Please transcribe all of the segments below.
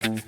Good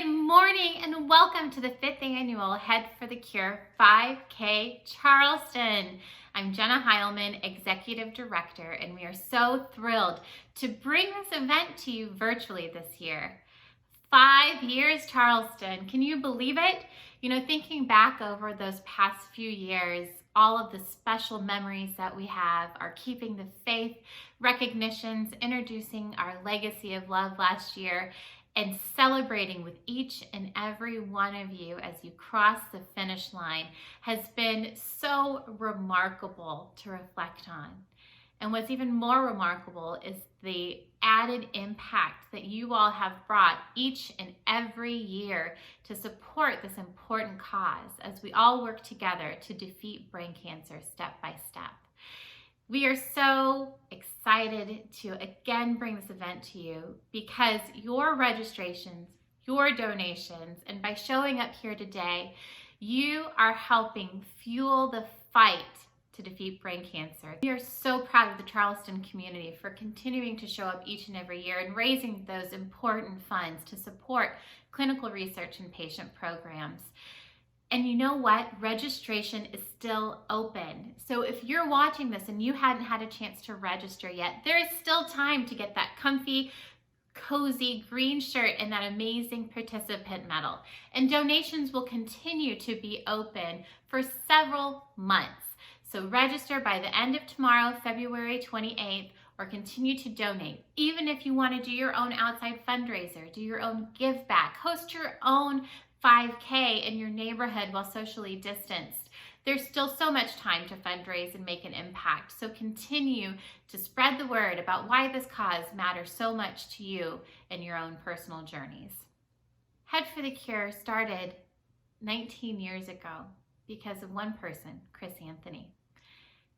morning and welcome to the 5th annual Head for the Cure 5K Charleston. I'm Jenna Heilman, Executive Director, and we are so thrilled to bring this event to you virtually this year. 5 years, Charleston. Can you believe it? You know, thinking back over those past few years, all of the special memories that we have, our Keeping the Faith recognitions, introducing our Legacy of Love last year, and celebrating with each and every one of you as you cross the finish line has been so remarkable to reflect on. And what's even more remarkable is the added impact that you all have brought each and every year to support this important cause as we all work together to defeat brain cancer step by step. We are so excited to again bring this event to you because your registrations, your donations, and by showing up here today, you are helping fuel the fight to defeat brain cancer. We are so proud of the Charleston community for continuing to show up each and every year and raising those important funds to support clinical research and patient programs. And you know what? Registration is still open. So if you're watching this and you hadn't had a chance to register yet, there is still time to get that comfy, cozy green shirt and that amazing participant medal. And donations will continue to be open for several months. So register by the end of tomorrow, February 28th, or continue to donate. Even if you want to do your own outside fundraiser, do your own give back, host your own 5K in your neighborhood while socially distanced. There's still so much time to fundraise and make an impact. So continue to spread the word about why this cause matters so much to you in your own personal journeys. Head for the Cure started 19 years ago because of one person, Chris Anthony.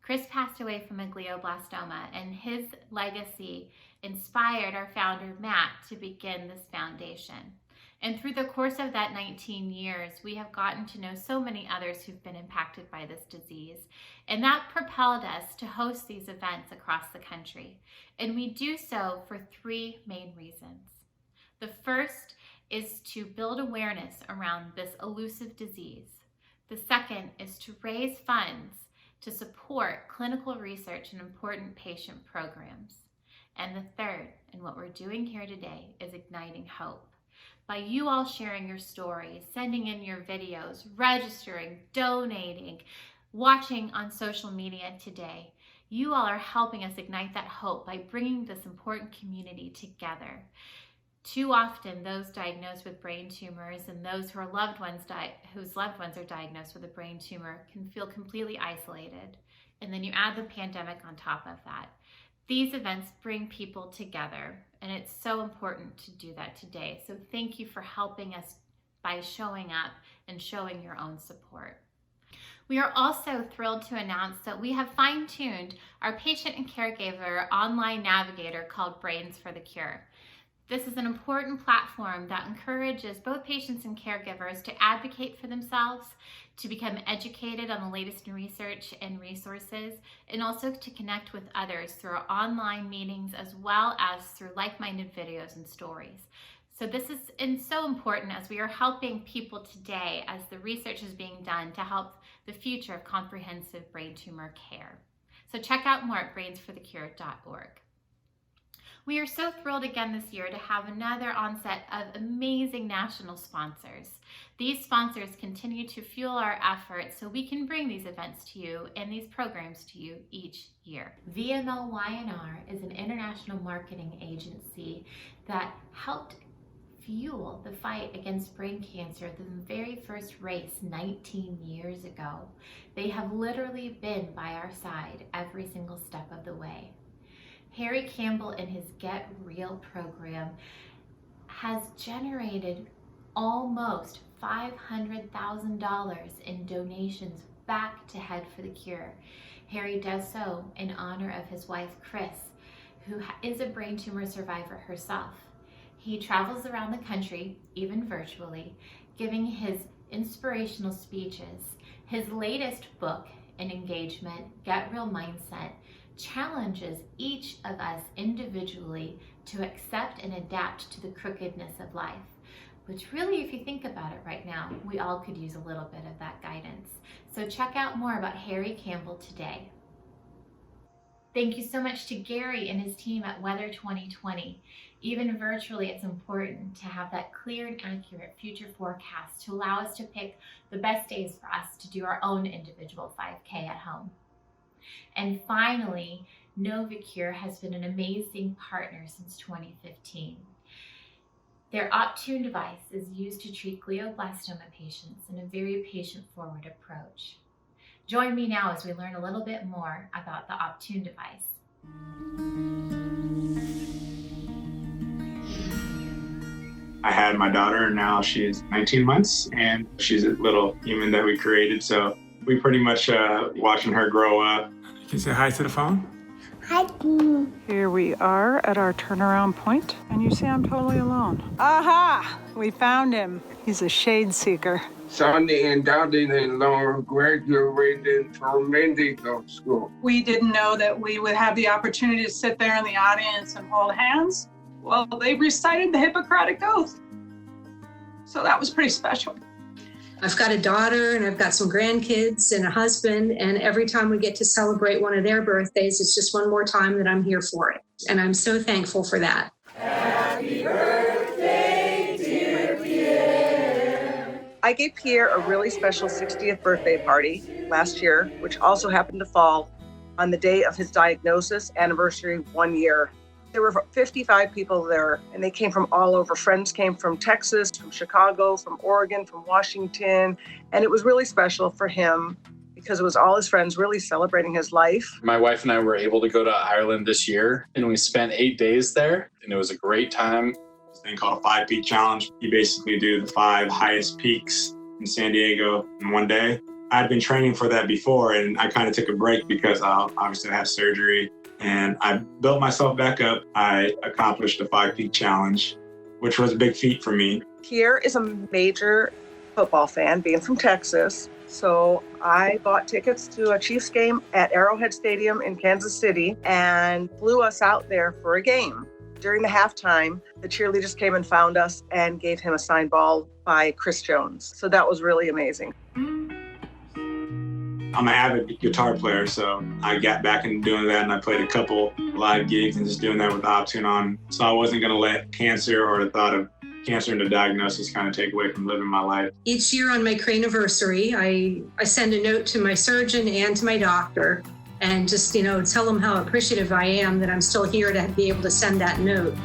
Chris passed away from a glioblastoma, and his legacy inspired our founder, Matt, to begin this foundation. And through the course of that 19 years, we have gotten to know so many others who've been impacted by this disease. And that propelled us to host these events across the country. And we do so for 3 main reasons. The first is to build awareness around this elusive disease. The second is to raise funds to support clinical research and important patient programs. And the third, and what we're doing here today, is igniting hope. By you all sharing your stories, sending in your videos, registering, donating, watching on social media today, you all are helping us ignite that hope by bringing this important community together. Too often, those diagnosed with brain tumors and those whose loved ones are diagnosed with a brain tumor can feel completely isolated. And then you add the pandemic on top of that. These events bring people together And it's so important to do that today. So thank you for helping us by showing up and showing your own support. We are also thrilled to announce that we have fine-tuned our patient and caregiver online navigator called Brains for the Cure. This is an important platform that encourages both patients and caregivers to advocate for themselves, to become educated on the latest in research and resources, and also to connect with others through online meetings as well as through like-minded videos and stories. So this is so important as we are helping people today as the research is being done to help the future of comprehensive brain tumor care. So check out more at brainsforthecure.org. We are so thrilled again this year to have another onset of amazing national sponsors. These sponsors continue to fuel our efforts so we can bring these events to you and these programs to you each year. VMLY&R is an international marketing agency that helped fuel the fight against brain cancer the very first race 19 years ago. They have literally been by our side every single step of the way. Harry Campbell and his Get Real program has generated almost $500,000 in donations back to Head for the Cure. Harry does so in honor of his wife, Chris, who is a brain tumor survivor herself. He travels around the country, even virtually, giving his inspirational speeches. His latest book and engagement, Get Real Mindset, challenges each of us individually to accept and adapt to the crookedness of life, which really, if you think about it right now, we all could use a little bit of that guidance. So check out more about Harry Campbell today. Thank you so much to Gary and his team at Weather 2020. Even virtually, it's important to have that clear and accurate future forecast to allow us to pick the best days for us to do our own individual 5K at home. And finally, Novacure has been an amazing partner since 2015. Their Optune device is used to treat glioblastoma patients in a very patient-forward approach. Join me now as we learn a little bit more about the Optune device. I had my daughter, and now she's 19 months, and she's a little human that we created. So we pretty much watching her grow up. Can you say hi to the phone? Hi. Here we are at our turnaround point, and you see I'm totally alone. Aha! We found him. He's a shade seeker. Sonny and Dottie and Laura graduated from medical school. We didn't know that we would have the opportunity to sit there in the audience and hold hands. Well, they recited the Hippocratic Oath. So that was pretty special. I've got a daughter and I've got some grandkids and a husband, and every time we get to celebrate one of their birthdays, it's just one more time that I'm here for it. And I'm so thankful for that. Happy birthday, dear Pierre. I gave Pierre a really special 60th birthday party last year, which also happened to fall on the day of his diagnosis anniversary 1 year. There were 55 people there, and they came from all over. Friends came from Texas, from Chicago, from Oregon, from Washington, and it was really special for him because it was all his friends really celebrating his life. My wife and I were able to go to Ireland this year, and we spent 8 days there, and it was a great time. This thing called a 5-peak challenge. You basically do the 5 highest peaks in San Diego in one day. I'd been training for that before, and I kind of took a break because obviously I have surgery. And I built myself back up. I accomplished the 5-peak challenge, which was a big feat for me. Pierre is a major football fan, being from Texas. So I bought tickets to a Chiefs game at Arrowhead Stadium in Kansas City and flew us out there for a game. During the halftime, the cheerleaders came and found us and gave him a signed ball by Chris Jones. So that was really amazing. I'm an avid guitar player, so I got back into doing that, and I played a couple live gigs and just doing that with the Optune on. So I wasn't going to let cancer or the thought of cancer and the diagnosis kind of take away from living my life. Each year on my craniversary, I send a note to my surgeon and to my doctor and just, tell them how appreciative I am that I'm still here to be able to send that note.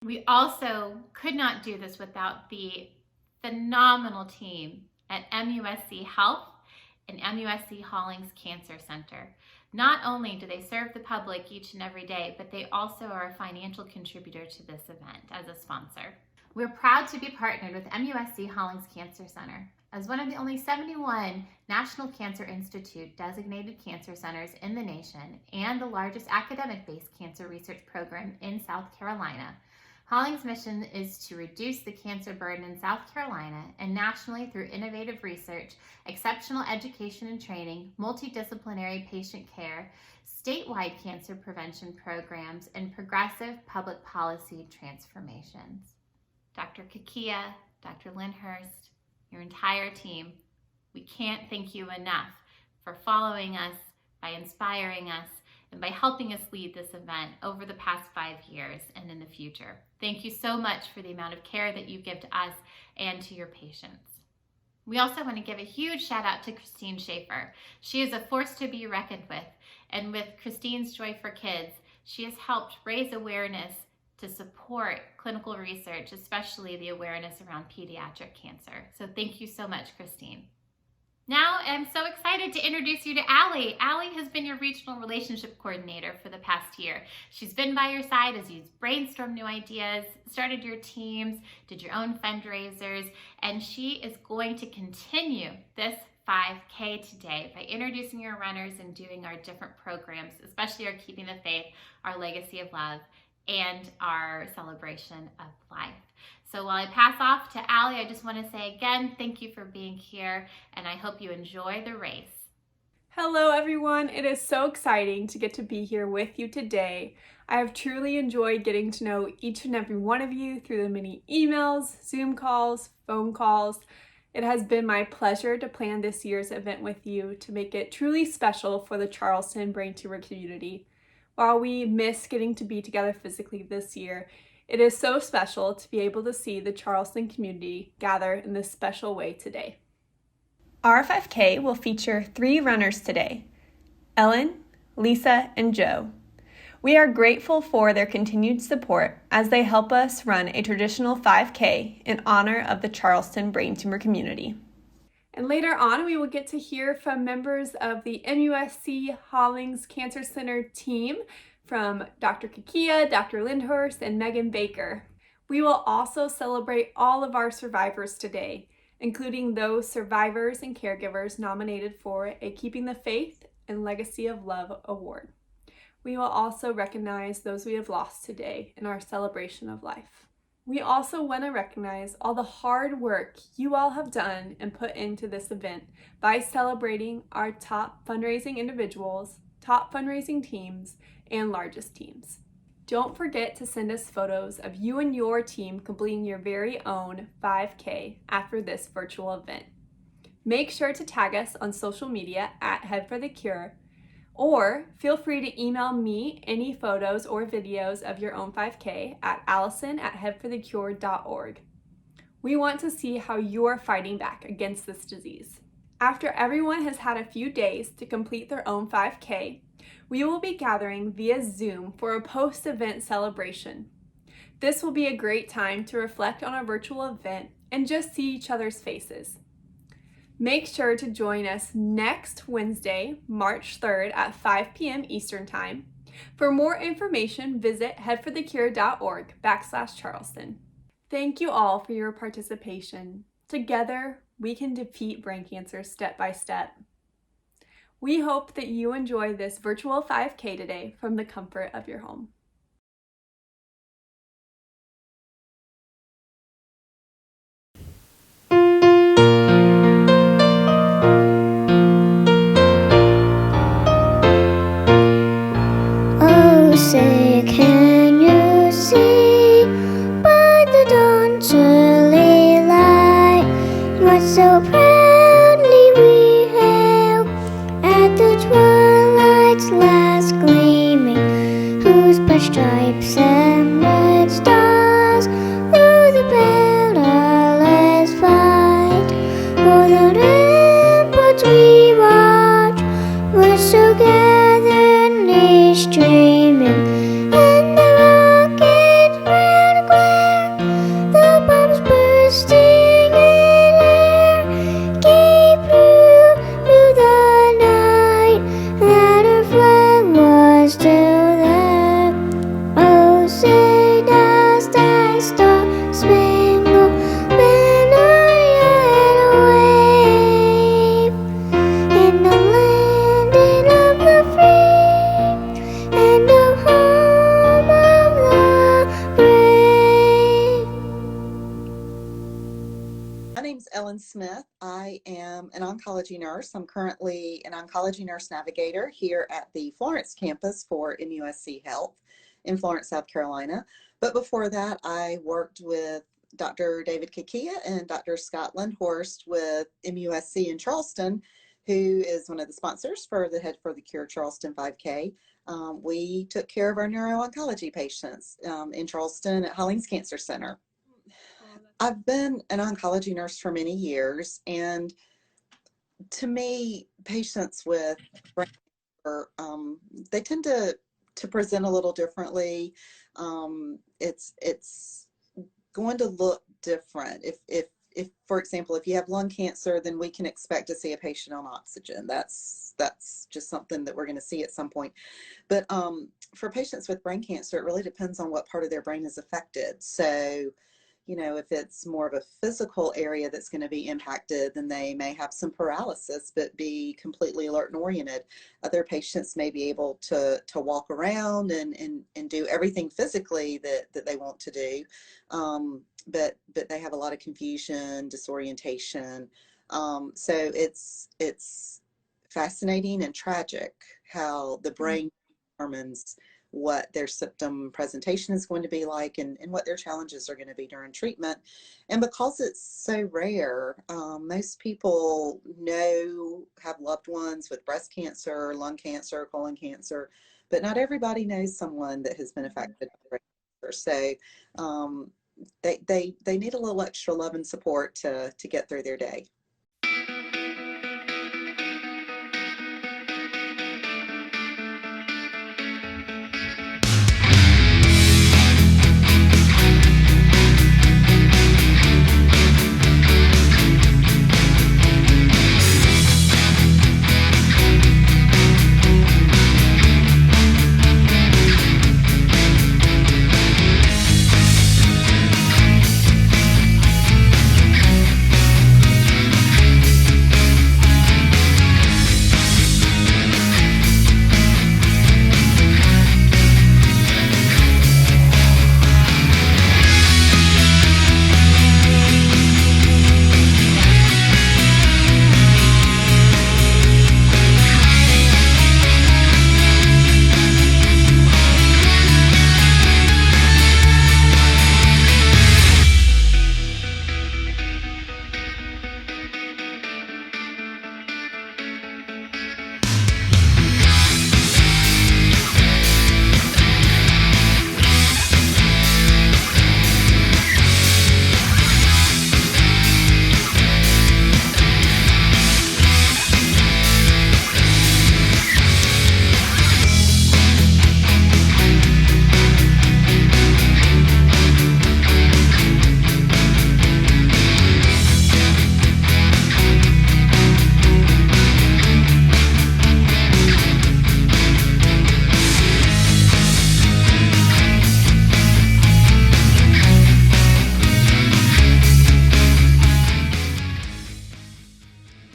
We also could not do this without the phenomenal team at MUSC Health and MUSC Hollings Cancer Center. Not only do they serve the public each and every day, but they also are a financial contributor to this event as a sponsor. We're proud to be partnered with MUSC Hollings Cancer Center as one of the only 71 National Cancer Institute designated cancer centers in the nation and the largest academic-based cancer research program in South Carolina. Hollings' mission is to reduce the cancer burden in South Carolina and nationally through innovative research, exceptional education and training, multidisciplinary patient care, statewide cancer prevention programs, and progressive public policy transformations. Dr. Kakia, Dr. Lyndhurst, your entire team, we can't thank you enough for following us, by inspiring us, and by helping us lead this event over the past 5 years and in the future. Thank you so much for the amount of care that you give to us and to your patients. We also want to give a huge shout out to Christine Schaefer. She is a force to be reckoned with, and with Christine's Joy for Kids, she has helped raise awareness to support clinical research, especially the awareness around pediatric cancer. So thank you so much, Christine. Now I'm so excited to introduce you to Allie. Allie has been your regional relationship coordinator for the past year. She's been by your side as you've brainstormed new ideas, started your teams, did your own fundraisers, and she is going to continue this 5K today by introducing your runners and doing our different programs, especially our Keeping the Faith, our Legacy of Love, and our Celebration of Life. So while I pass off to Allie, I just want to say again, thank you for being here, and I hope you enjoy the race. Hello everyone, it is so exciting to get to be here with you today. I have truly enjoyed getting to know each and every one of you through the many emails, Zoom calls, phone calls. It has been my pleasure to plan this year's event with you to make it truly special for the Charleston brain tumor community. While we miss getting to be together physically this year, it is so special to be able to see the Charleston community gather in this special way today. Our 5K will feature 3 runners today, Ellen, Lisa, and Joe. We are grateful for their continued support as they help us run a traditional 5K in honor of the Charleston brain tumor community. And later on, we will get to hear from members of the MUSC Hollings Cancer Center team, from Dr. Kakia, Dr. Lyndhurst, and Megan Baker. We will also celebrate all of our survivors today, including those survivors and caregivers nominated for a Keeping the Faith and Legacy of Love award. We will also recognize those we have lost today in our celebration of life. We also want to recognize all the hard work you all have done and put into this event by celebrating our top fundraising individuals, top fundraising teams, and largest teams. Don't forget to send us photos of you and your team completing your very own 5K after this virtual event. Make sure to tag us on social media at Head for the Cure, or feel free to email me any photos or videos of your own 5K at allison@headforthecure.org. We want to see how you're fighting back against this disease. After everyone has had a few days to complete their own 5K, we will be gathering via Zoom for a post-event celebration. This will be a great time to reflect on our virtual event and just see each other's faces. Make sure to join us next Wednesday, March 3rd at 5 p.m. Eastern Time. For more information, visit headforthecure.org/Charleston. Thank you all for your participation. Together, we can defeat brain cancer step by step. We hope that you enjoy this virtual 5K today from the comfort of your home. Oh, say, can you see by the dawn's early light what so proudly we hailed at the twilight's last gleaming, whose bright stripes and red stars through the perilous fight for the ramparts we watched were so gatheredly streaming, and the rocket's red glow name's Ellen Smith. I am an oncology nurse. I'm currently an oncology nurse navigator here at the Florence campus for MUSC Health in Florence, South Carolina. But before that, I worked with Dr. David Kakia and Dr. Scott Lindhorst with MUSC in Charleston, who is one of the sponsors for the Head for the Cure Charleston 5K. We took care of our neuro-oncology patients in Charleston at Hollings Cancer Center. I've been an oncology nurse for many years, and to me, patients with brain cancer, they tend to present a little differently. It's going to look different. If for example, if you have lung cancer, then we can expect to see a patient on oxygen. That's just something that we're going to see at some point. But for patients with brain cancer, it really depends on what part of their brain is affected. So, you know, if it's more of a physical area that's going to be impacted, then they may have some paralysis, but be completely alert and oriented. Other patients may be able to walk around and do everything physically that they want to do. But they have a lot of confusion, disorientation. So it's fascinating and tragic how the brain determines what their symptom presentation is going to be like and what their challenges are going to be during treatment. And because it's so rare, most people have loved ones with breast cancer, lung cancer, colon cancer, but not everybody knows someone that has been affected by brain cancer. So they need a little extra love and support to get through their day.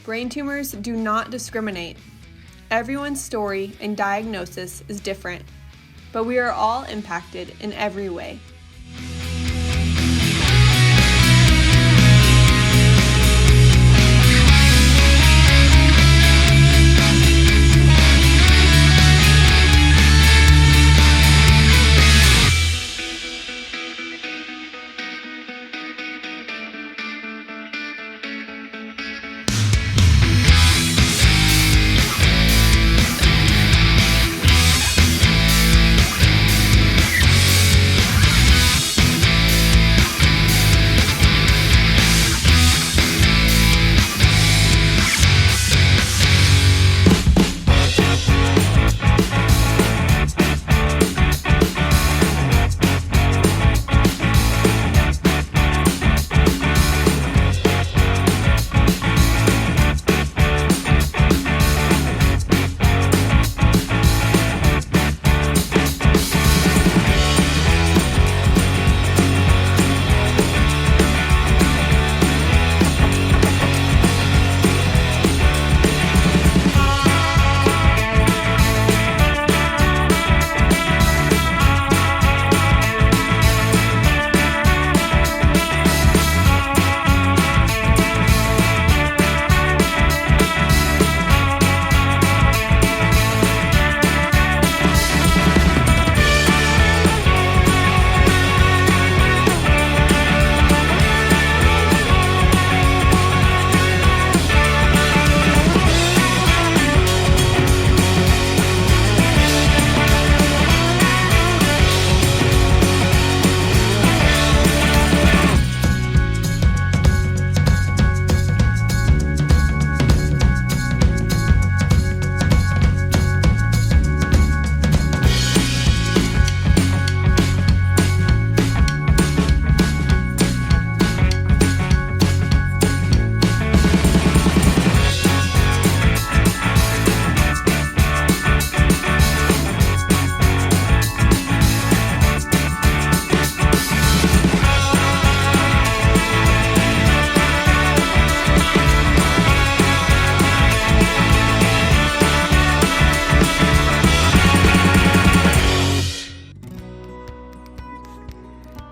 Brain tumors do not discriminate. Everyone's story and diagnosis is different, but we are all impacted in every way.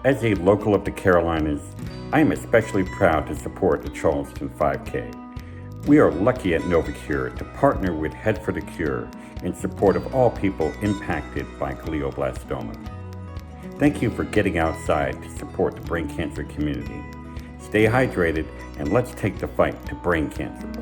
As a local of the Carolinas, I am especially proud to support the Charleston 5K. We are lucky at NovaCure to partner with Head for the Cure in support of all people impacted by glioblastoma. Thank you for getting outside to support the brain cancer community. Stay hydrated and let's take the fight to brain cancer.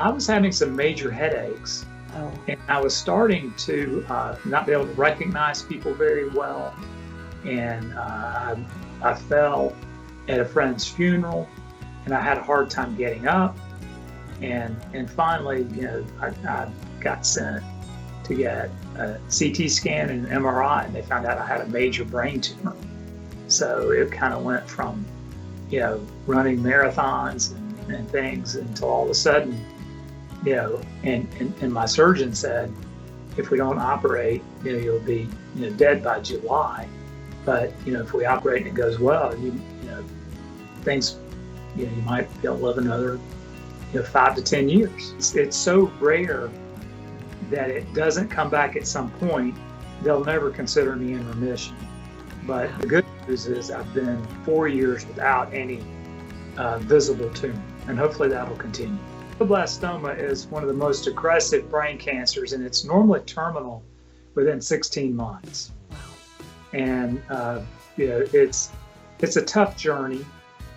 I was having some major headaches, and I was starting to not be able to recognize people very well. And I fell at a friend's funeral, and I had a hard time getting up. And finally, I got sent to get a CT scan and an MRI, and they found out I had a major brain tumor. So it kind of went from, running marathons and things until all of a sudden, and my surgeon said, if we don't operate, you'll be dead by July. But if we operate and it goes well, things, you might be able to live another 5 to 10 years. It's so rare that it doesn't come back at some point. They'll never consider me in remission. But the good news is I've been 4 years without any visible tumor, and hopefully that'll continue. Glioblastoma is one of the most aggressive brain cancers, and it's normally terminal within 16 months. Wow. And it's a tough journey,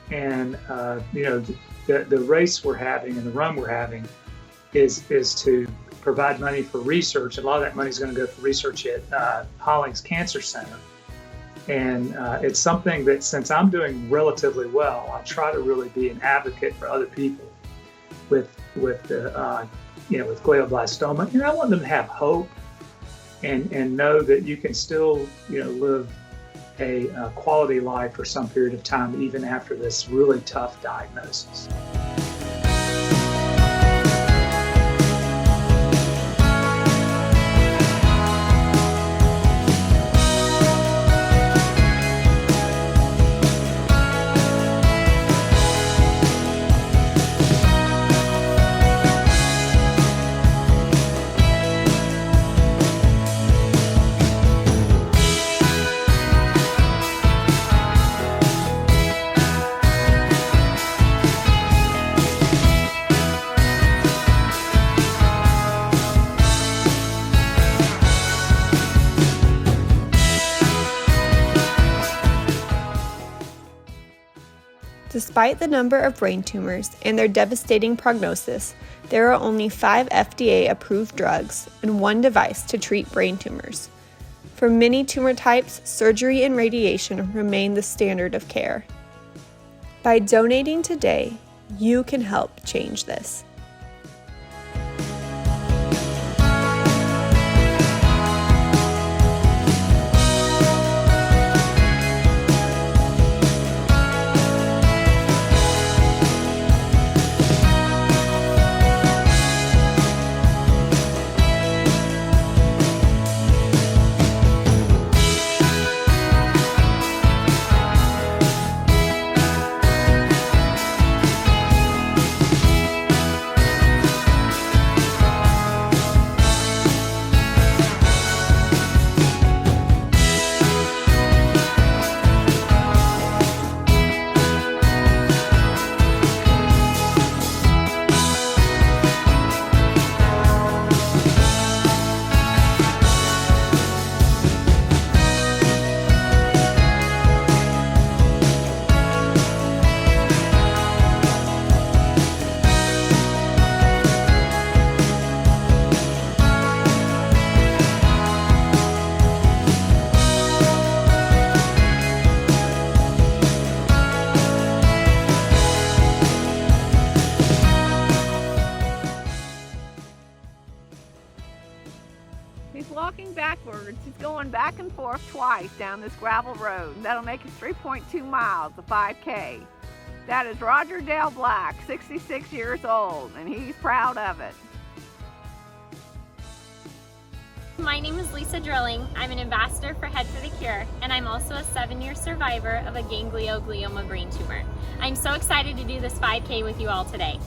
and the race we're having and the run we're having is to provide money for research. A lot of that money is going to go for research at Hollings Cancer Center. And it's something that, since I'm doing relatively well, I try to really be an advocate for other people with glioblastoma. I want them to have hope and know that you can still live a quality life for some period of time, even after this really tough diagnosis. Despite the number of brain tumors and their devastating prognosis, there are only 5 FDA-approved drugs and 1 device to treat brain tumors. For many tumor types, surgery and radiation remain the standard of care. By donating today, you can help change this. backwards. He's going back and forth twice down this gravel road. That'll make it 3.2 miles, a 5K. That is Roger Dale Black, 66 years old, and he's proud of it. My name is Lisa Drilling. I'm an ambassador for Head for the Cure, and I'm also a 7-year survivor of a ganglioglioma brain tumor. I'm so excited to do this 5K with you all today.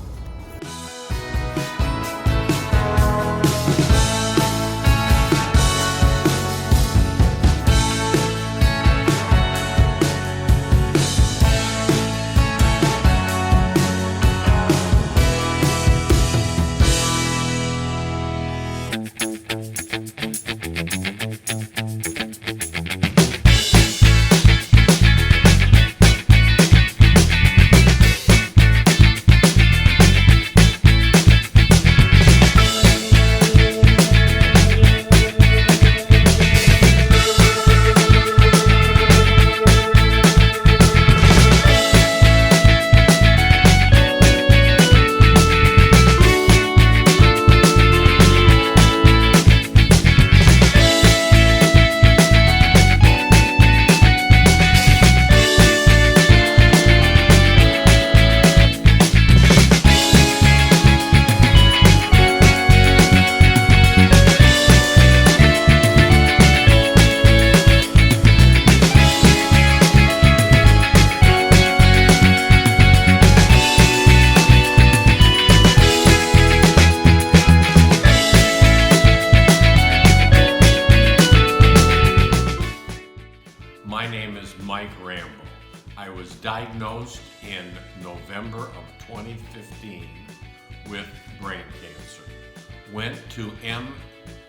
My name is Mike Rambo. I was diagnosed in November of 2015 with brain cancer. Went to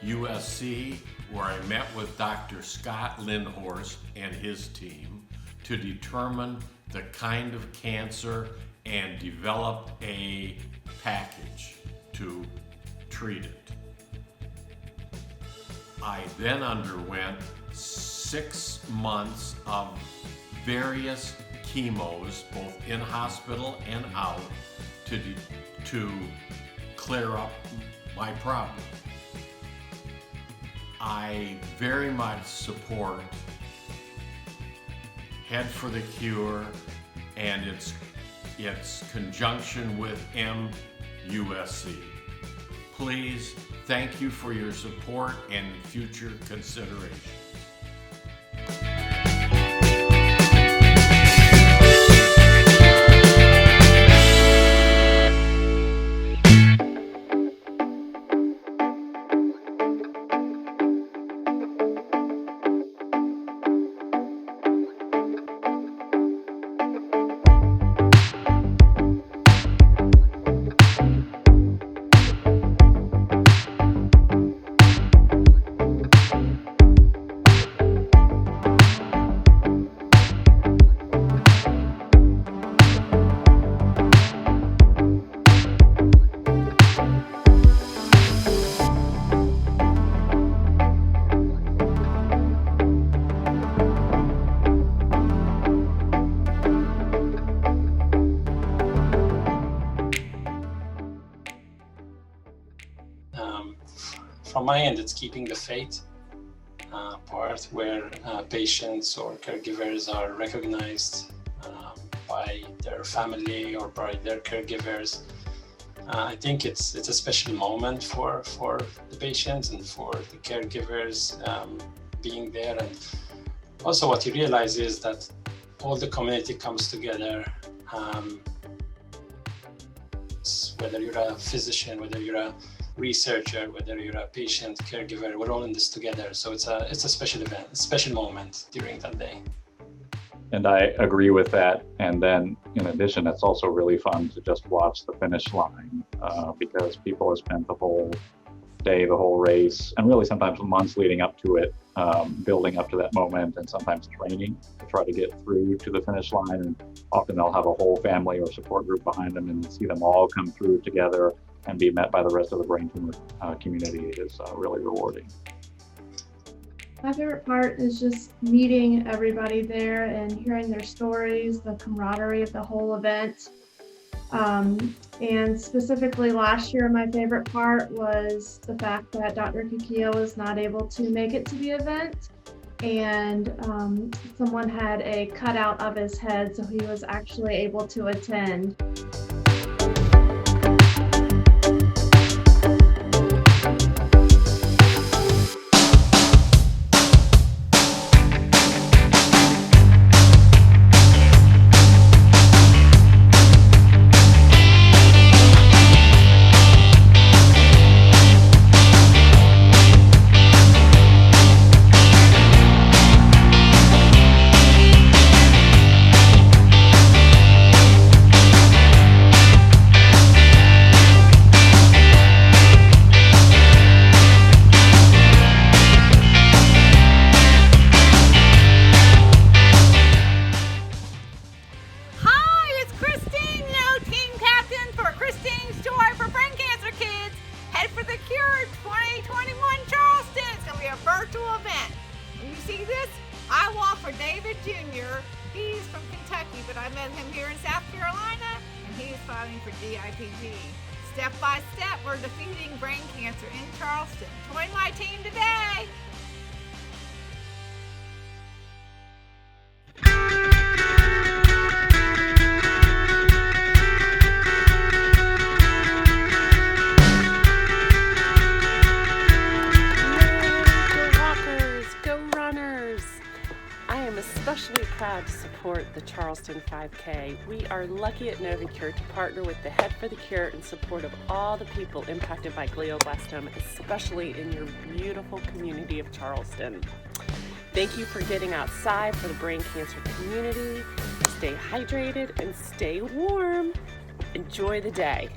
MUSC where I met with Dr. Scott Lindhorst and his team to determine the kind of cancer and develop a package to treat it. I then underwent 6 months of various chemos, both in hospital and out, to clear up my problem. I very much support Head for the Cure and its conjunction with MUSC. Please, thank you for your support and future consideration. From my end, it's keeping the faith part where patients or caregivers are recognized by their family or by their caregivers. I think it's a special moment for the patients and for the caregivers being there. And also what you realize is that all the community comes together, whether you're a physician, whether you're a researcher, whether you're a patient, caregiver, we're all in this together. So it's a special event, a special moment during that day. And I agree with that. And then in addition, it's also really fun to just watch the finish line because people have spent the whole day, the whole race, and really sometimes months leading up to it, building up to that moment, and sometimes training to try to get through to the finish line. And often they'll have a whole family or support group behind them, and see them all come through together and be met by the rest of the brain tumor community is really rewarding. My favorite part is just meeting everybody there and hearing their stories, the camaraderie of the whole event. And specifically last year, my favorite part was the fact that Dr. Kikio was not able to make it to the event, and someone had a cutout of his head, so he was actually able to attend. He's from Kentucky, but I met him here in South Carolina, and he's fighting for DIPG. Step by step, we're defeating brain cancer in Charleston. Join my team today. Especially proud to support the Charleston 5K. We are lucky at Novacure to partner with the Head for the Cure in support of all the people impacted by glioblastoma, especially in your beautiful community of Charleston. Thank you for getting outside for the brain cancer community. Stay hydrated and stay warm. Enjoy the day.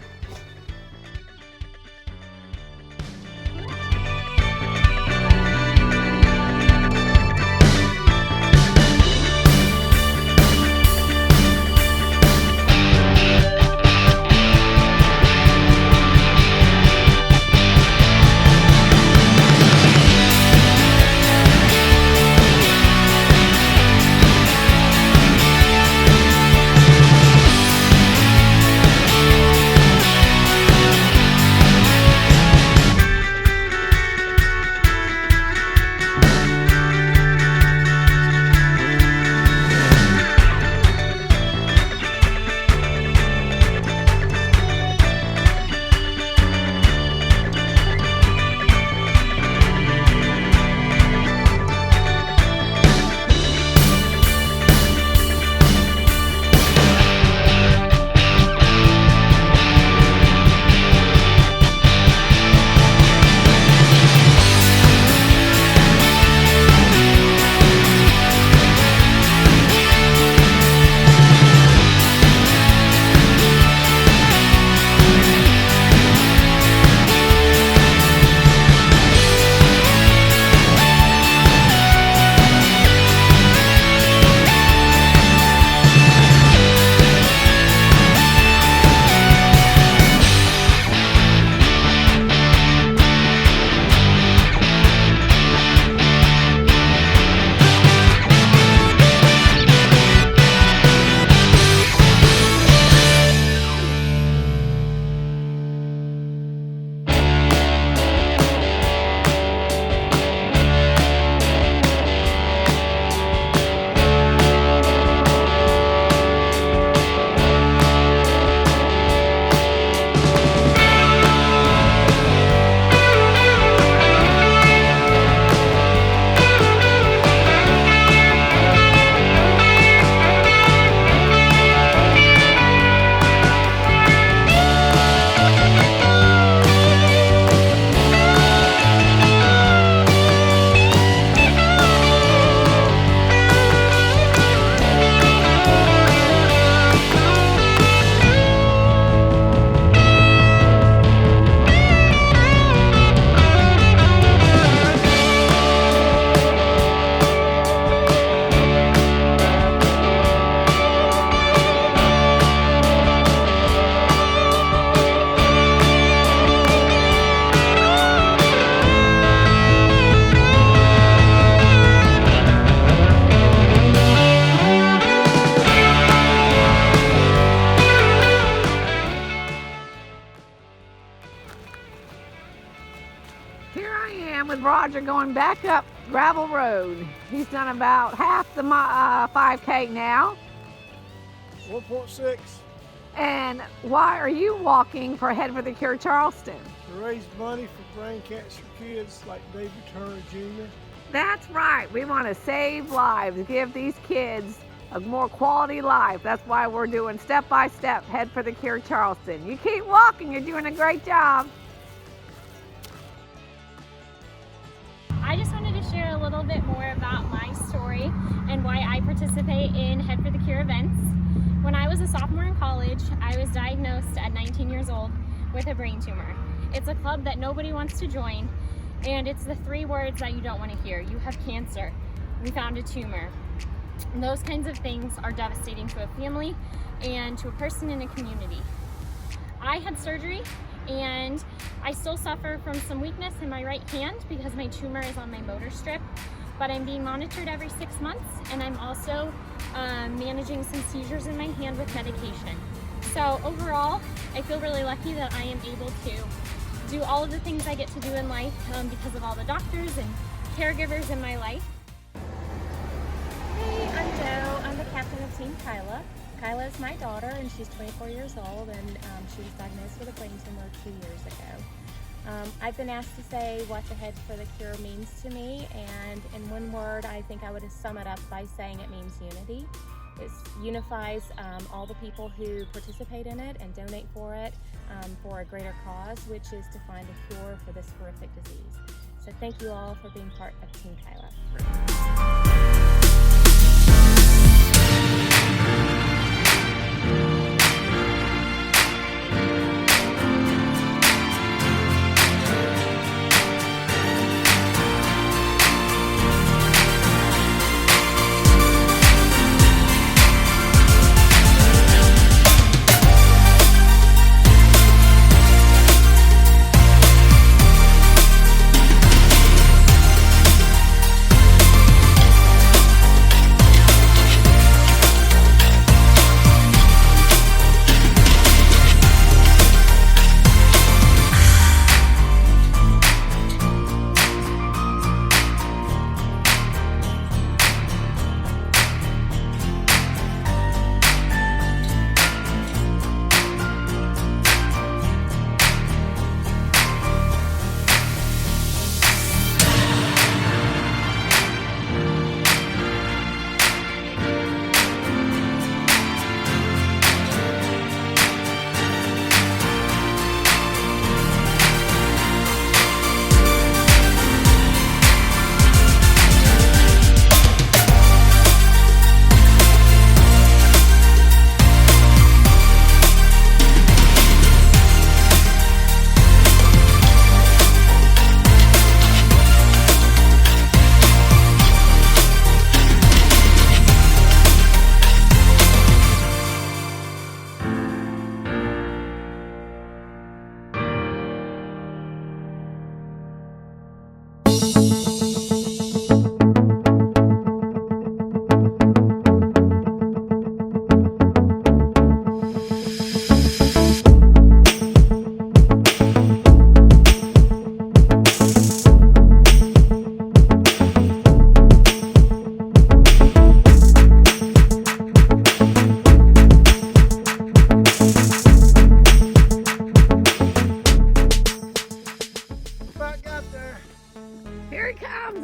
going back up gravel road. He's done about half the 5K now. 1.6. And why are you walking for Head for the Cure Charleston? To raise money for brain cancer kids like David Turner Jr. That's right. We want to save lives, give these kids a more quality life. That's why we're doing step-by-step Head for the Cure Charleston. You keep walking. You're doing a great job. I just wanted to share a little bit more about my story and why I participate in Head for the Cure events. When I was a sophomore in college, I was diagnosed at 19 years old with a brain tumor. It's a club that nobody wants to join, and it's the 3 words that you don't want to hear. You have cancer. We found a tumor. And those kinds of things are devastating to a family and to a person in a community. I had surgery, and I still suffer from some weakness in my right hand because my tumor is on my motor strip, but I'm being monitored every 6 months, and I'm also managing some seizures in my hand with medication. So overall, I feel really lucky that I am able to do all of the things I get to do in life because of all the doctors and caregivers in my life. Hey, I'm Jo. I'm the captain of Team Kyla. Kyla is my daughter, and she's 24 years old, and she was diagnosed with a brain tumor 2 years ago. I've been asked to say what the Head for the Cure means to me, and in one word, I think I would sum it up by saying it means unity. It unifies all the people who participate in it and donate for it for a greater cause, which is to find a cure for this horrific disease. So thank you all for being part of Team Kyla.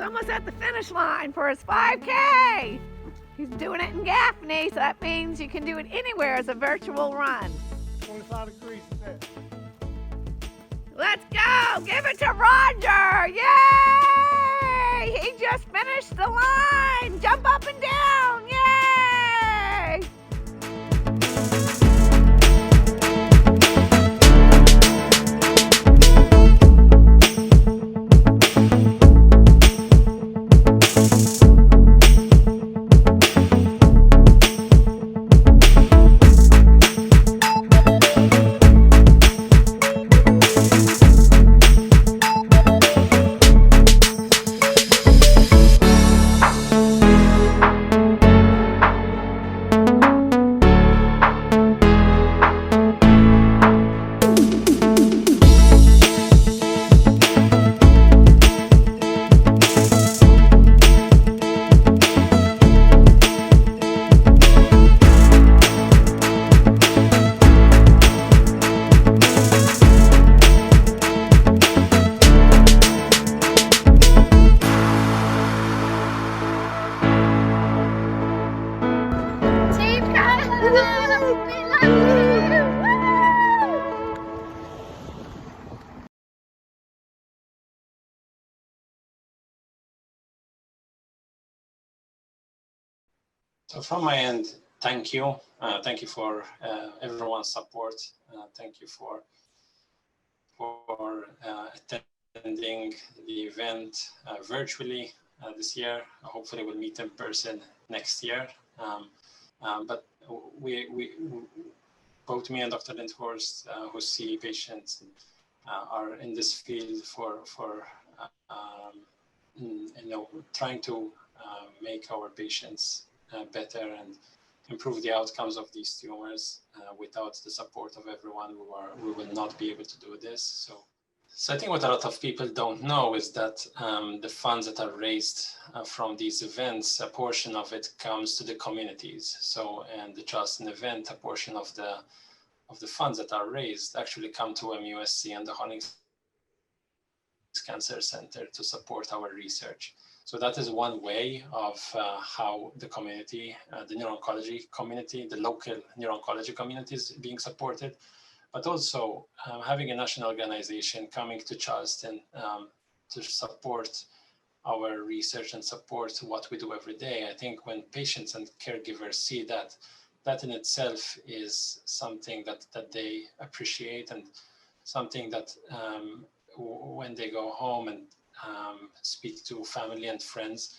Almost at the finish line for his 5K. He's doing it in Gaffney, so that means you can do it anywhere as a virtual run. 25 degrees is that. Let's go! Give it to Roger! Yay! He just finished the line! Jump up and down! Yay! So from my end, thank you. Thank you for everyone's support. Thank you for attending the event virtually this year. Hopefully we'll meet in person next year. But we both me and Dr. Lindhorst, who see patients, are in this field for trying to make our patients better and improve the outcomes of these tumors. Without the support of everyone, we will not be able to do this. So I think what a lot of people don't know is that the funds that are raised from these events, a portion of it comes to the communities. So, and the Charleston event, a portion of the funds that are raised actually come to MUSC and the Honings Cancer Center to support our research. So that is one way of how the community, the neuro-oncology community, the local neuro-oncology community is being supported, but also having a national organization coming to Charleston to support our research and support what we do every day. I think when patients and caregivers see that, that in itself is something that they appreciate, and something that when they go home and speak to family and friends,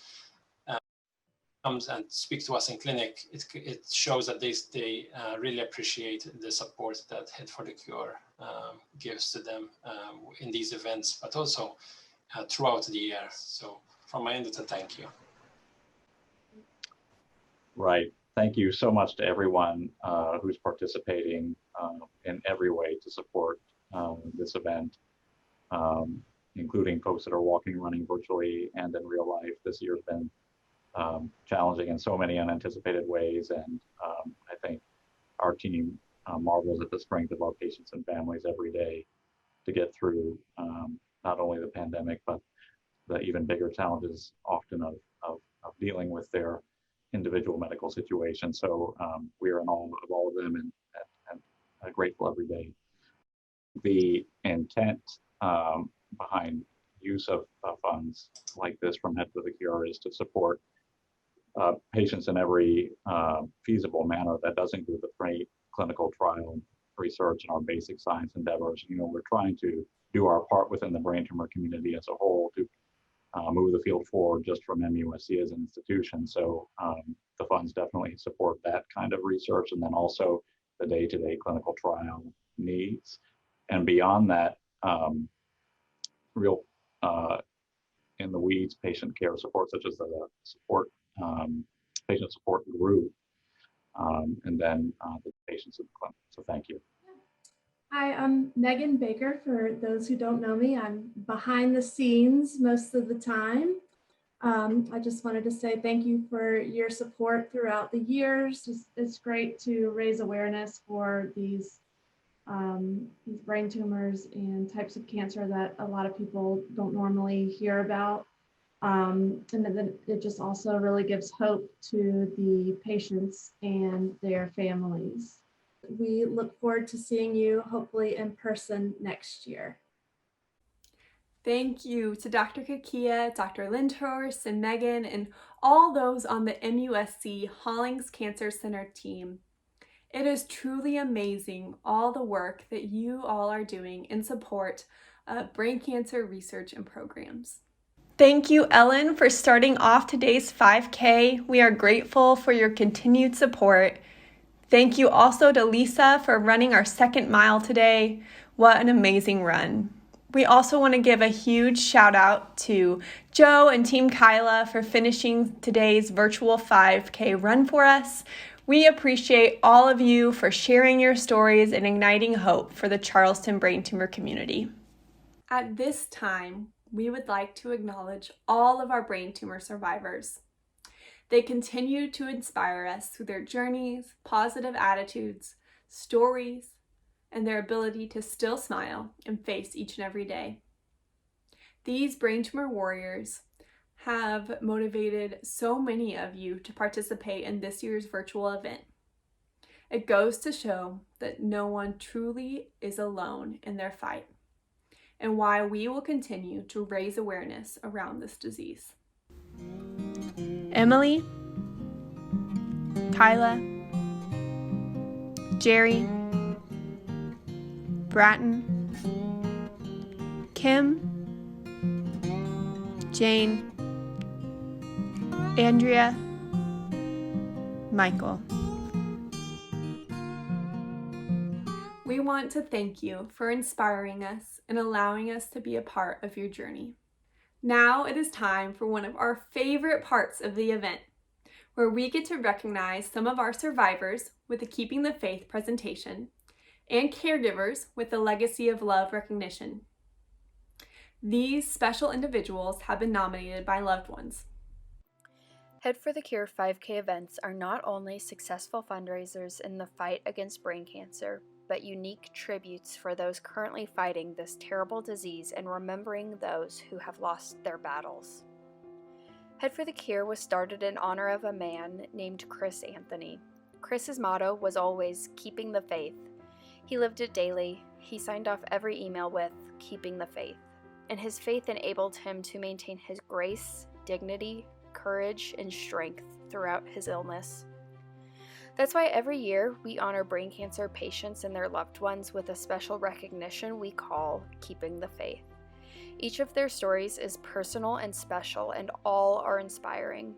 comes and speak to us in clinic, it shows that they really appreciate the support that Head for the Cure gives to them in these events, but also throughout the year. So from my end, it's a thank you. Right. Thank you so much to everyone who's participating in every way to support this event, including folks that are walking, running virtually and in real life. This year's been challenging in so many unanticipated ways, and I think our team marvels at the strength of our patients and families every day to get through not only the pandemic, but the even bigger challenges often of dealing with their individual medical situation. So we are in awe of all of them and grateful every day. The intent behind use of funds like this from Head for the Cure is to support patients in every feasible manner that does include the clinical trial research and our basic science endeavors. You know, we're trying to do our part within the brain tumor community as a whole to move the field forward just from MUSC as an institution. So the funds definitely support that kind of research, and then also the day-to-day clinical trial needs. And beyond that, real in the weeds patient care support, such as the support patient support group, and then the patients in the clinic. So thank you. Hi, I'm Megan Baker. For those who don't know me, I'm behind the scenes most of the time. I just wanted to say thank you for your support throughout the years. It's great to raise awareness for these brain tumors and types of cancer that a lot of people don't normally hear about. And then it just also really gives hope to the patients and their families. We look forward to seeing you hopefully in person next year. Thank you to Dr. Kakia, Dr. Lindhorst, and Megan, and all those on the MUSC Hollings Cancer Center team. It is truly amazing all the work that you all are doing in support of brain cancer research and programs. Thank you, Ellen, for starting off today's 5K. We are grateful for your continued support. Thank you also to Lisa for running our second mile today. What an amazing run. We also want to give a huge shout out to Joe and Team Kyla for finishing today's virtual 5K run for us. We appreciate all of you for sharing your stories and igniting hope for the Charleston brain tumor community. At this time, we would like to acknowledge all of our brain tumor survivors. They continue to inspire us through their journeys, positive attitudes, stories, and their ability to still smile and face each and every day. These brain tumor warriors have motivated so many of you to participate in this year's virtual event. It goes to show that no one truly is alone in their fight, and why we will continue to raise awareness around this disease. Emily, Kyla, Jerry, Bratton, Kim, Jane, Andrea, Michael. We want to thank you for inspiring us and allowing us to be a part of your journey. Now it is time for one of our favorite parts of the event, where we get to recognize some of our survivors with a Keeping the Faith presentation and caregivers with the Legacy of Love recognition. These special individuals have been nominated by loved ones. Head for the Cure 5K events are not only successful fundraisers in the fight against brain cancer, but unique tributes for those currently fighting this terrible disease and remembering those who have lost their battles. Head for the Cure was started in honor of a man named Chris Anthony. Chris's motto was always keeping the faith. He lived it daily. He signed off every email with keeping the faith, and his faith enabled him to maintain his grace, dignity, courage, and strength throughout his illness. That's why every year we honor brain cancer patients and their loved ones with a special recognition we call Keeping the Faith. Each of their stories is personal and special, and all are inspiring.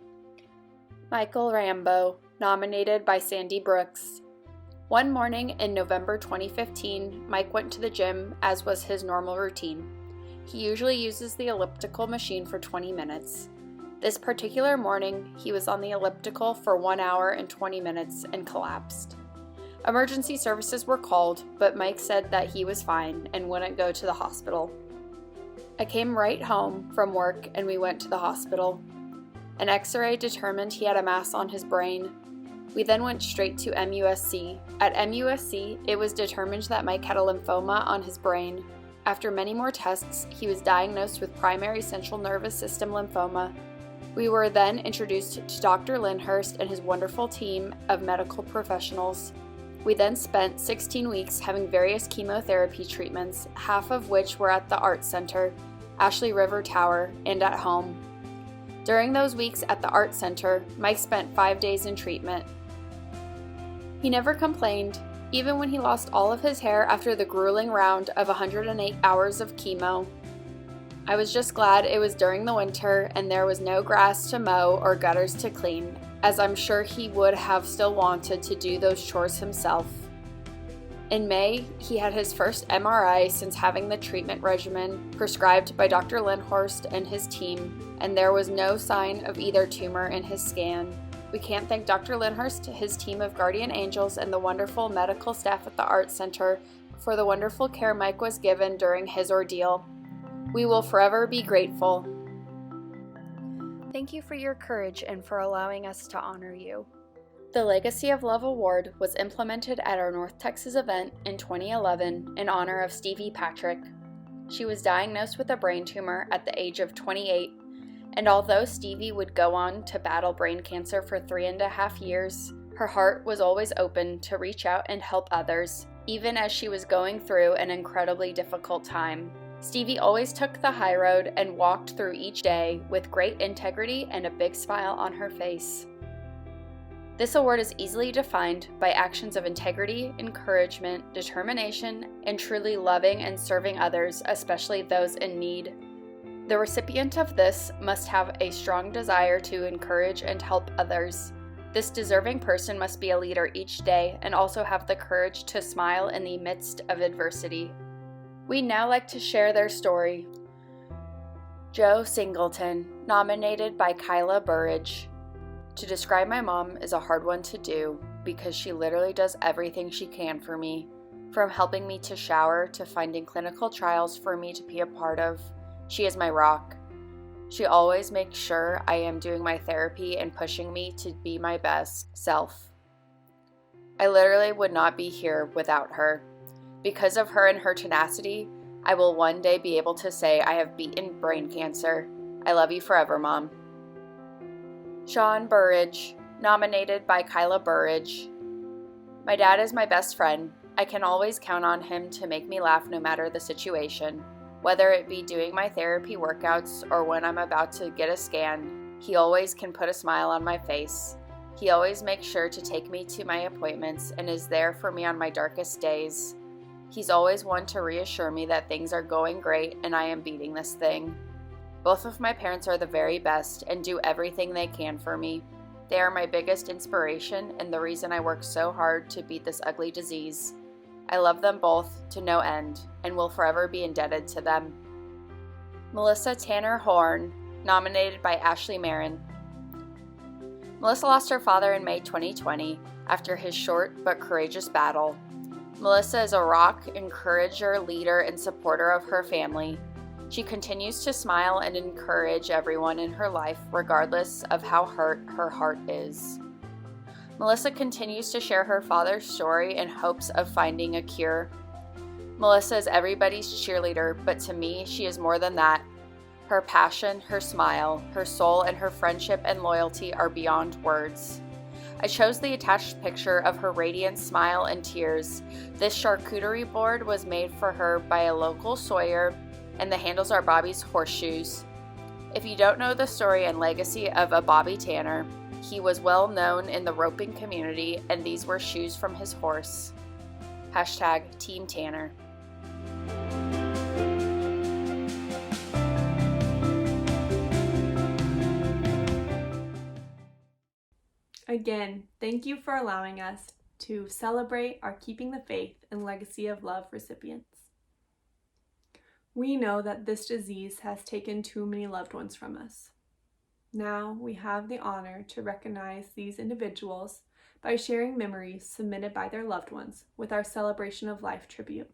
Michael Rambo, nominated by Sandy Brooks. One morning in November 2015, Mike went to the gym, as was his normal routine. He usually uses the elliptical machine for 20 minutes. This particular morning, he was on the elliptical for 1 hour and 20 minutes and collapsed. Emergency services were called, but Mike said that he was fine and wouldn't go to the hospital. I came right home from work and we went to the hospital. An X-ray determined he had a mass on his brain. We then went straight to MUSC. At MUSC, it was determined that Mike had a lymphoma on his brain. After many more tests, he was diagnosed with primary central nervous system lymphoma. We were then introduced to Dr. Lyndhurst and his wonderful team of medical professionals. We then spent 16 weeks having various chemotherapy treatments, half of which were at the Art Center, Ashley River Tower, and at home. During those weeks at the Art Center, Mike spent 5 days in treatment. He never complained, even when he lost all of his hair after the grueling round of 108 hours of chemo. I was just glad it was during the winter and there was no grass to mow or gutters to clean, as I'm sure he would have still wanted to do those chores himself. In May, he had his first MRI since having the treatment regimen prescribed by Dr. Lyndhurst and his team, and there was no sign of either tumor in his scan. We can't thank Dr. Lyndhurst, his team of guardian angels, and the wonderful medical staff at the Art Center for the wonderful care Mike was given during his ordeal. We will forever be grateful. Thank you for your courage and for allowing us to honor you. The Legacy of Love Award was implemented at our North Texas event in 2011 in honor of Stevie Patrick. She was diagnosed with a brain tumor at the age of 28, and although Stevie would go on to battle brain cancer for 3.5 years, her heart was always open to reach out and help others, even as she was going through an incredibly difficult time. Stevie always took the high road and walked through each day with great integrity and a big smile on her face. This award is easily defined by actions of integrity, encouragement, determination, and truly loving and serving others, especially those in need. The recipient of this must have a strong desire to encourage and help others. This deserving person must be a leader each day and also have the courage to smile in the midst of adversity. We'd now like to share their story. Joe Singleton, nominated by Kyla Burridge. To describe my mom is a hard one to do because she literally does everything she can for me, from helping me to shower to finding clinical trials for me to be a part of. She is my rock. She always makes sure I am doing my therapy and pushing me to be my best self. I literally would not be here without her. Because of her and her tenacity, I will one day be able to say I have beaten brain cancer. I love you forever, Mom. Sean Burridge, nominated by Kyla Burridge. My dad is my best friend. I can always count on him to make me laugh no matter the situation. Whether it be doing my therapy workouts or when I'm about to get a scan, he always can put a smile on my face. He always makes sure to take me to my appointments and is there for me on my darkest days. He's always one to reassure me that things are going great and I am beating this thing. Both of my parents are the very best and do everything they can for me. They are my biggest inspiration and the reason I work so hard to beat this ugly disease. I love them both to no end and will forever be indebted to them. Melissa Tanner Horn, nominated by Ashley Marin. Melissa lost her father in May 2020 after his short but courageous battle. Melissa is a rock, encourager, leader, and supporter of her family. She continues to smile and encourage everyone in her life regardless of how hurt her heart is. Melissa continues to share her father's story in hopes of finding a cure. Melissa is everybody's cheerleader, but to me, she is more than that. Her passion, her smile, her soul, and her friendship and loyalty are beyond words. I chose the attached picture of her radiant smile and tears. This charcuterie board was made for her by a local sawyer, and the handles are Bobby's horseshoes. If you don't know the story and legacy of a Bobby Tanner, he was well known in the roping community, and these were shoes from his horse. Hashtag Team Tanner. Again, thank you for allowing us to celebrate our Keeping the Faith and Legacy of Love recipients. We know that this disease has taken too many loved ones from us. Now we have the honor to recognize these individuals by sharing memories submitted by their loved ones with our Celebration of Life tribute.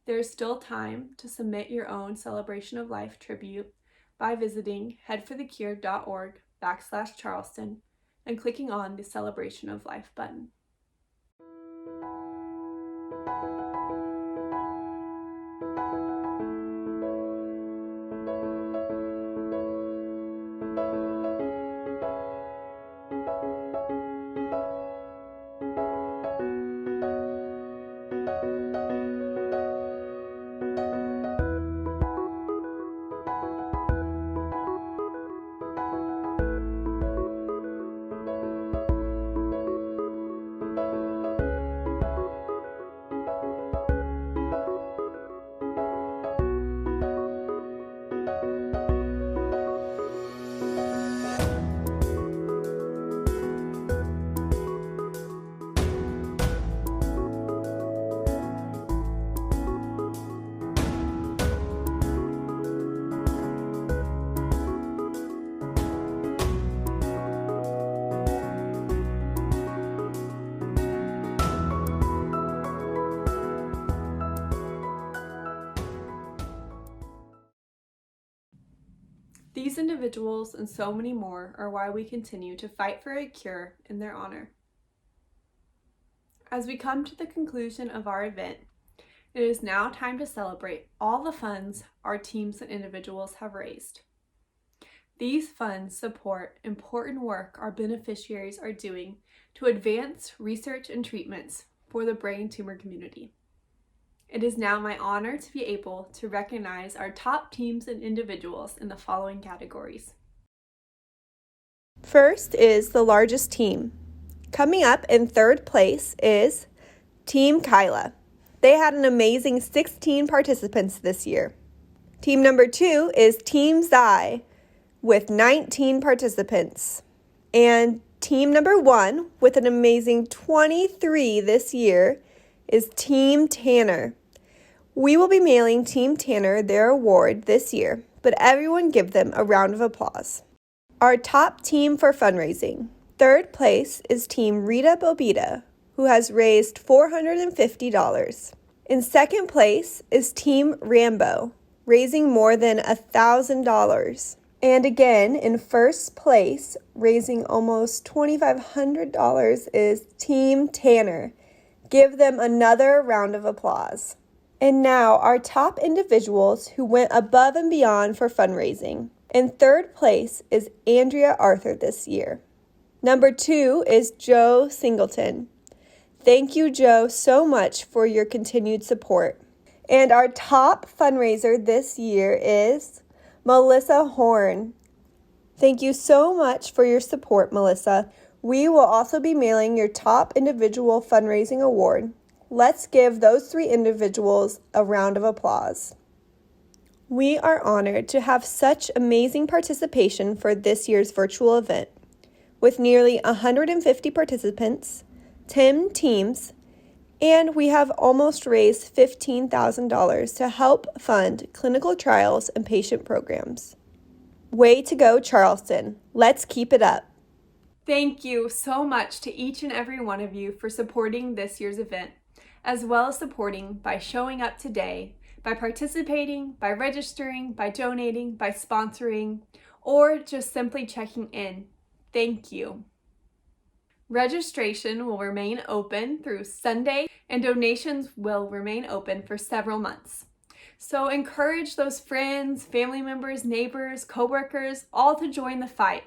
There is still time to submit your own Celebration of Life tribute by visiting headforthecure.org/Charleston and clicking on the Celebration of Life button. These individuals and so many more are why we continue to fight for a cure in their honor. As we come to the conclusion of our event, it is now time to celebrate all the funds our teams and individuals have raised. These funds support important work our beneficiaries are doing to advance research and treatments for the brain tumor community. It is now my honor to be able to recognize our top teams and individuals in the following categories. First is the largest team. Coming up in third place is Team Kyla. They had an amazing 16 participants this year. Team number 2 is Team Zai with 19 participants. And team number 1 with an amazing 23 this year is Team Tanner. We will be mailing Team Tanner their award this year, but everyone give them a round of applause. Our top team for fundraising. Third place is Team Rita Bobita, who has raised $450. In second place is Team Rambo, raising more than $1,000. And again, in first place, raising almost $2,500 is Team Tanner. Give them another round of applause. And now our top individuals who went above and beyond for fundraising. In third place is Andrea Arthur this year. Number 2 is Joe Singleton. Thank you, Joe, so much for your continued support. And our top fundraiser this year is Melissa Horn. Thank you so much for your support, Melissa. We will also be mailing your top individual fundraising award. Let's give those 3 individuals a round of applause. We are honored to have such amazing participation for this year's virtual event. With nearly 150 participants, 10 teams, and we have almost raised $15,000 to help fund clinical trials and patient programs. Way to go, Charleston. Let's keep it up. Thank you so much to each and every one of you for supporting this year's event, as well as supporting by showing up today, by participating, by registering, by donating, by sponsoring, or just simply checking in. Thank you. Registration will remain open through Sunday, and donations will remain open for several months. So encourage those friends, family members, neighbors, coworkers, all to join the fight.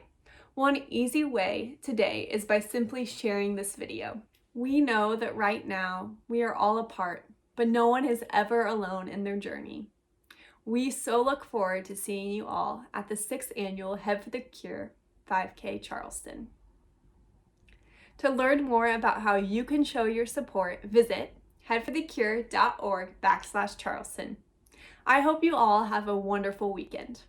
One easy way today is by simply sharing this video. We know that right now we are all apart, but no one is ever alone in their journey. We so look forward to seeing you all at the 6th annual Head for the Cure 5K Charleston. To learn more about how you can show your support, visit headforthecure.org/Charleston. I hope you all have a wonderful weekend.